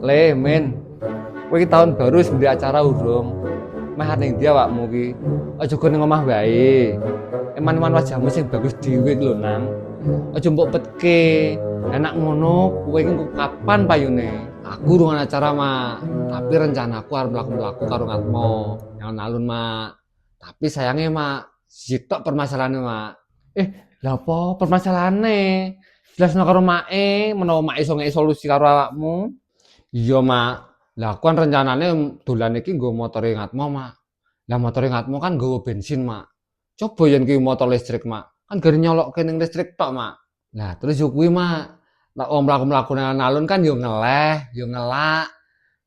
Le, men. Kowe iki tahun baru wis ndek acara urung. Meh ning ndi awakmu ki? Aja go ning omah wae. Eman-eman wajahmu sing bagus dhewe ki lho, Nang. Aja mbok petke. Enak ngono, kowe iki kapan payune? Aku urung ana acara, Mak. Tapi rencanaku arep mlaku-mlaku karo ngatmo. Alun-alun, Mak. Tapi sayangnya, Mak, sitok permasalahannya, Mak. Lah apa permasalahane? Jelasno karo Make, menawa Mak iso ngeki solusi karo awakmu. Iya, Mak. Lah aku kan rencanane dolan iki nggo motore ngatmo, Mak. Lah motore ngatmo kan nggawa bensin, Mak. Coba yen ki motor listrik, Mak. Kan gare nyolokke ning listrik tok, Mak. Lah terus yo kuwi, Mak. Nek wong mlaku-mlaku nang alun kan yo ngeleh, yo ngelak.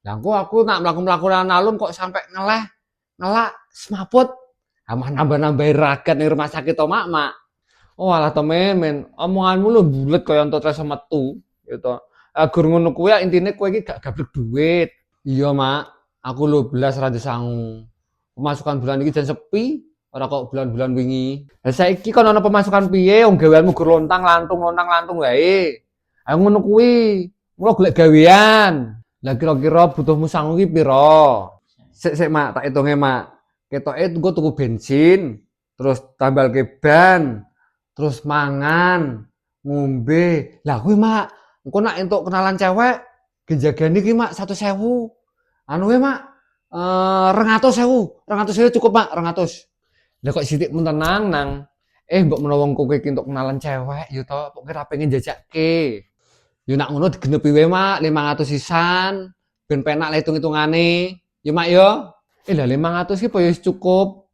Lah engko aku nak mlaku-mlaku nang alun kok sampe ngeleh, ngelak, semaput. Amah nambah-nambahi ragat ning rumah sakit to, Mak. Oh alah to men, omonganmu lho bulet kaya entuk rasa metu, gitu. Gur ngono kuwi intine kowe iki gak gablek duit. Iya, Mak. Aku lho belas ra sangu. Pemasukan bulan iki jan sepi, ora kok bulan-bulan wingi. Lah saiki kon ana pemasukan piye wong gaweanmu gur lontang-lantung wae. Ayo ngono kuwi. Mula golek gawean. Lah kira-kira butuhmu sangu iki pira? Sik, Mak, tak hitunge, Mak. Ketoke engko tuku bensin, terus tambalke ban, terus mangan, ngombe. Lah kuwi, Mak, engko nak entuk kenalan cewek, genjagane iki, Mak, 100.000. Anu we, Mak, 200.000. 200.000 cukup, Mak, 200. Lah kok sithik mun tenang, Nang. Mbok menawa engko kowe entuk kenalan cewek ya to, pokoke ra pengen jajakke. Ya nak ngono digenepi wae, Mak, 500 sisan, ben penak lah hitung-hitungane. Ya, Mak, ya. Lah 500 ki po ya cukup.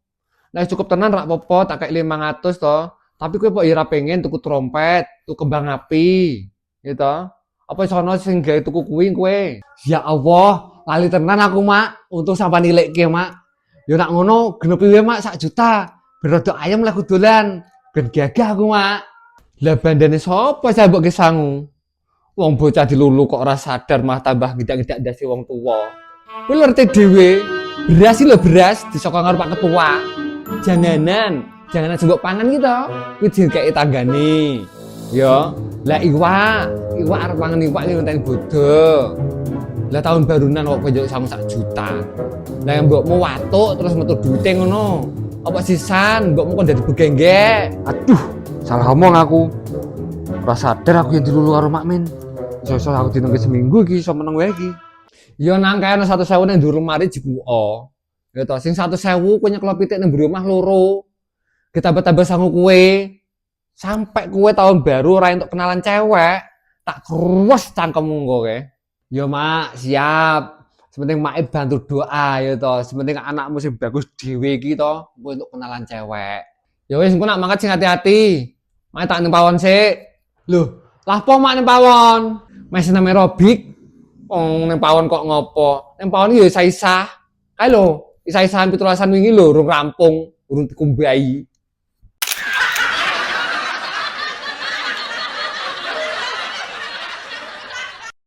Nek cukup tenan ra apa-apa, tak kei 500 to. Tapi kowe kok ya ra pengen tuku trompet, tuku kembang api, gitu. Apa sono sing gawe tuku kuwi kowe? Ya Allah, lali tenan aku, Mak. Untung sampean nilekke, Mak. Ya nak ngono genepi wae, Mak, 1 juta. Ben rada ayem lah dolan. Ben gagah aku, Mak. Lah bandane sapa saya mbok sangu? Wong bocah dilulu kok ora sadar mah tambah ngidak-ngidak ndase wong tuwa. Kowe ngerti dhewe, beras iki lho beras disokong karo Pak Ketua. Janganan sing mbok pangan ki to, kuwi dikeki tanggane. Ya, lah iwak arep mangan iwak iki ngenteni bodo. Lah tahun barunan kok kowe sangu 1 juta. Lah yang mbokmu watuk terus metu duite ngono. Apa sisan mbokmu kok dadi begenggek. Aduh, salah omong aku. Ora sadar aku yang dilulu karo Mak Men. Iso aku dinengke seminggu iki iso meneng wae iki. Ya nang kae ana 100.000 ning nduru lemari jibuka. Ya to, sing 100.000 kowe nyeklo pitik ning mburi omah loro. Ditambah-tambah sangu kowe. Sampai kowe tahun baru ora entuk kenalan cewek, tak kruwes cangkemmu kowe. Ya, Mak, siap. Sepenting Mak bantu doa ya to. Sepenting anakmu sing bagus dhewe iki to, kowe entuk kenalan cewek. Ya wis engko nak mangkat sing hati-hati. Mak tak ning pawon sik. Loh, lah apa Mak ning pawon? Mes senam aerobik. Wong ning pawon kok ngopo? Ning pawon iki ya isa-isa. Kae lho, isa-isahan 17-an wingi lho urung rampung, urung dikumbai.